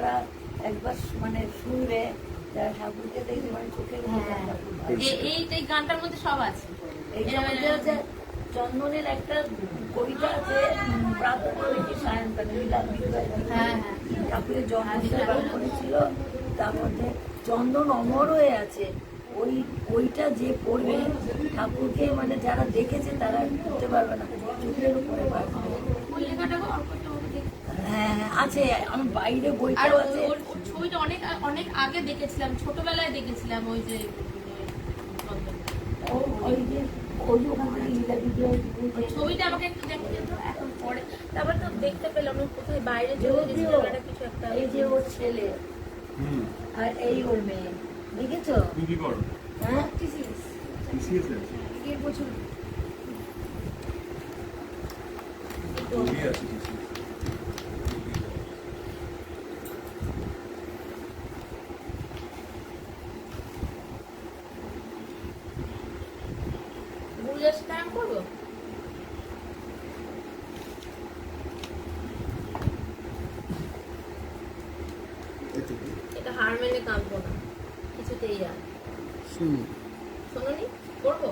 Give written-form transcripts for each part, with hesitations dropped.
যারা একবার মানে শুনবে, যারা ঠাকুরকে দেখবে মানে চোখের এই গানটার মধ্যে সব আছে। এইটার মধ্যে আছে চন্দনের একটা কবিতা আছে, প্রার্থনা কি সায়ন্তনে মিলাদ ঠাকুরের জন্মদিনের গল্পটা ছিল, তার মধ্যে চন্দন অমর হয়ে আছে। ওইটা যে পড়বে ঠাকুরকে মানে যারা দেখেছে তারা বুঝতে পারবে না, চোখের উপরে পারবে। হ্যাঁ আছে, আমি বাইরে বইটাও আছে। ছবিটা অনেক অনেক আগে দেখেছিলাম, ছোটবেলায় দেখেছিলাম। ওই যে ছবিটা আমাকে একটু দেখতে এখন পরে, তারপর তো দেখতে পেলাম কোথায় বাইরে চলে গেছিলাম কিছু একটা। এই যে ওর ছেলে আর এই ওর মেয়ে, দেখেছো? হ্যাঁ বছর করবো। এটা হার মেনে কাঁদবো না কিছুতেই। আর শোনোনি করবো।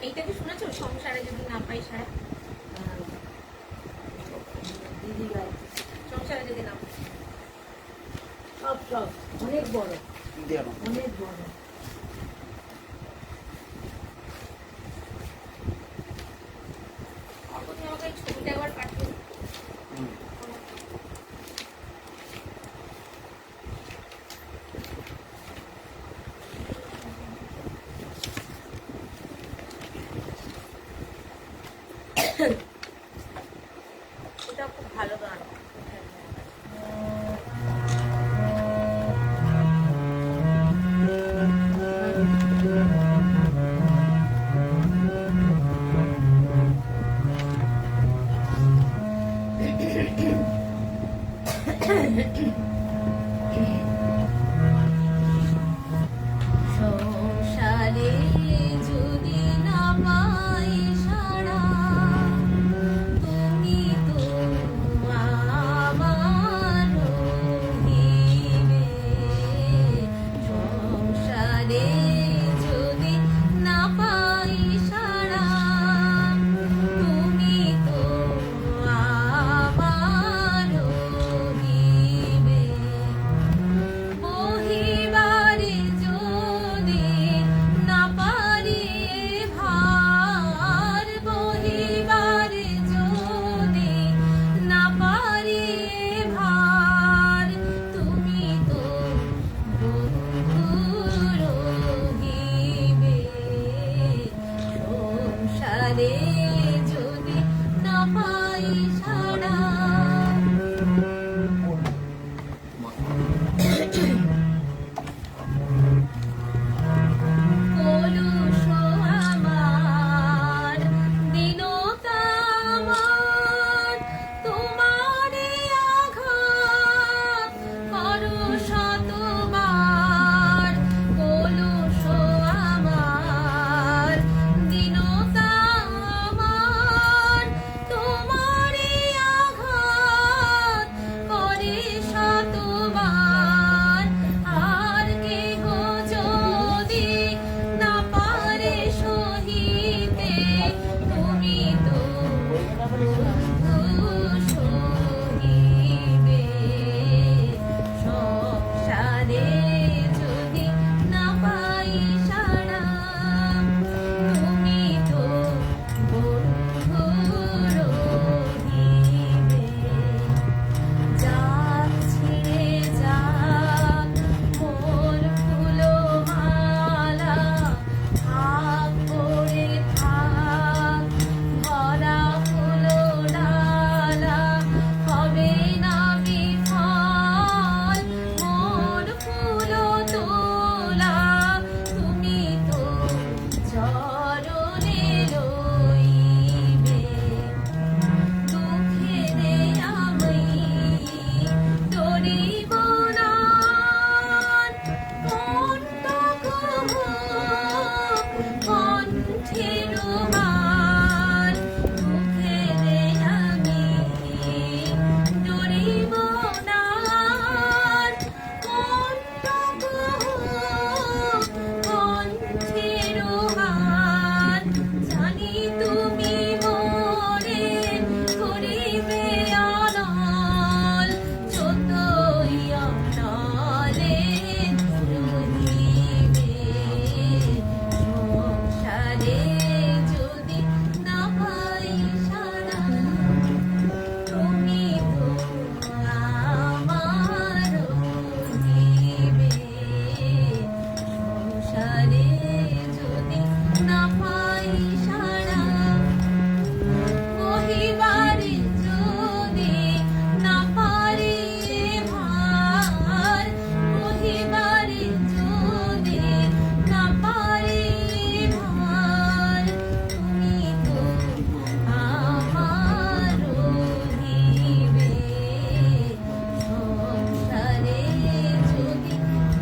এইটা কি শুনেছো? সংসারে যদি না পাই সারা, দিদি গাই সংসারে যদি না পাই, সব সব অনেক বড়, অনেক বড়। আপনি আমাকে ছবিটা একবার পাঠিয়ে এটা খুব ভালো গান। সংসারে যদি না পাই সাড়া, তুমি তো আমার রহিবে। সংসারে যদি না পাই সাড়া, তুমি তো আমার রহিবে। বহিবারে যদি না পারি ভার, বহিবারে যদি না পারি ভার, তুমি তো বন্ধু রহিবে। সংসারে যদি না পাই সাড়া, কলুষ আমার দীনতা আমার, তোমারে আঘাত করো শতবার। কলুষ আমার দীনতা আমার, তোমারে আঘাত করে শতবার। আর কেহ যদি না পারে সহিতে, তুমি তো বন্ধু সহিবে। সংসারে যদি না পাই সাড়া, তুমি তো বন্ধু রহিবে। যাক ছিঁড়ে যাক মোর ফুলমালা, থাক পড়ে থাক ভরা ফুলডালা, হবে না বিফল মোর ফুল তোলা, তুমি তো চরণে রইবে। দুঃখে আমি ডরিব না, কণ্টক কণ্ঠের হার। দুঃখে আমি ডরিব না, কণ্টক কণ্ঠের হার। জানি তুমি মোরে করিবে অনল, যতই অনলে রহিবে। সংসারে যদি না পাই সাড়া, তুমি তো আমার রহিবে। সংসারে যদি না পাই সাড়া, বহিবারে যদি না পারি ভার, বহিবারে যদি না পারি ভার, তুমি তো আমার রহিবে। সংসারে যদি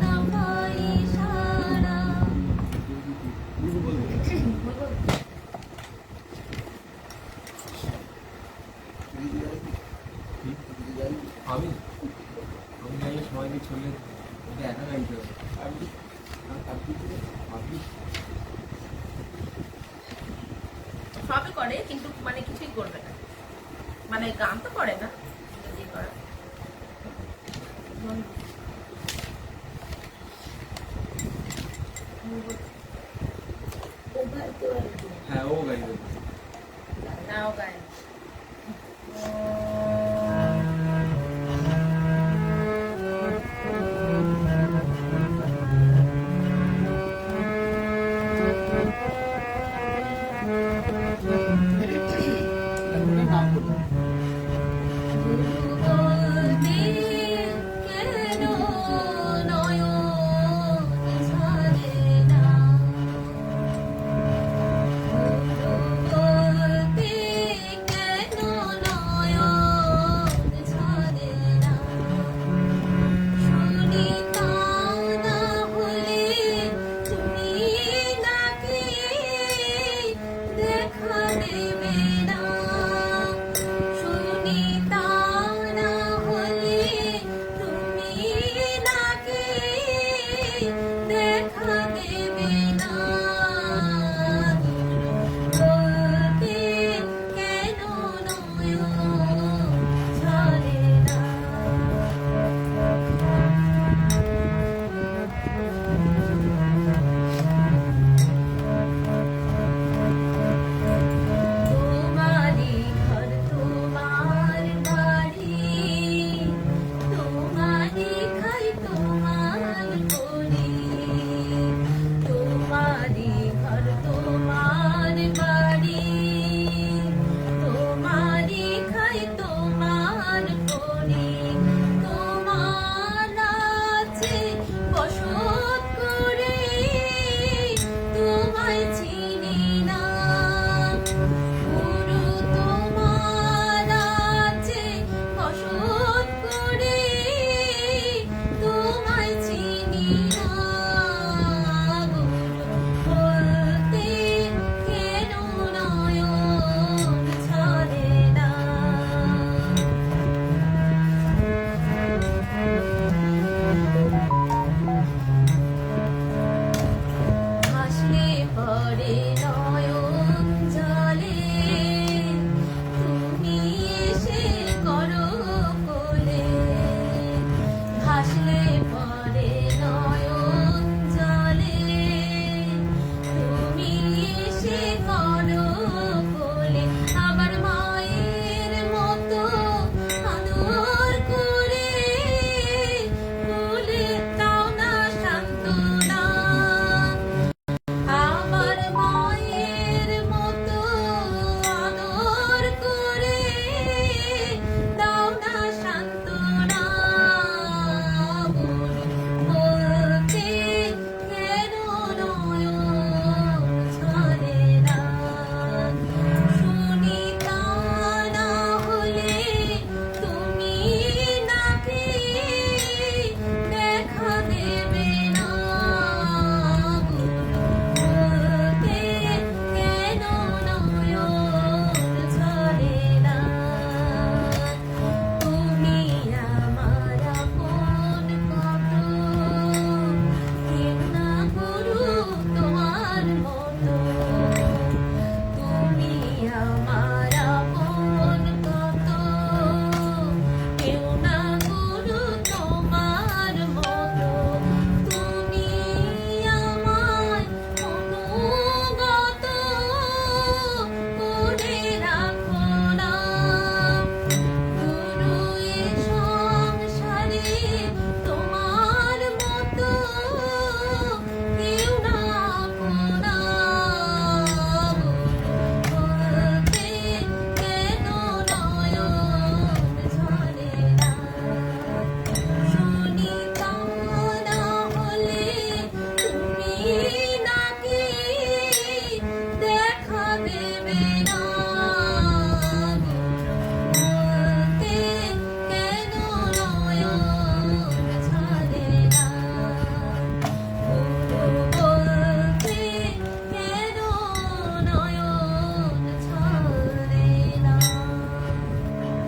না পাই সাড়া। আমি আমি গাইলে সবাইকে ছড়িয়ে এটা একা গাইতে হবে। সবই করে কিন্তু মানে কিছুই করবে না, মানে গান তো করে না, যদি করে। ও গাইতে পারবে। হ্যাঁ ও গাইবে। নাও গায় না।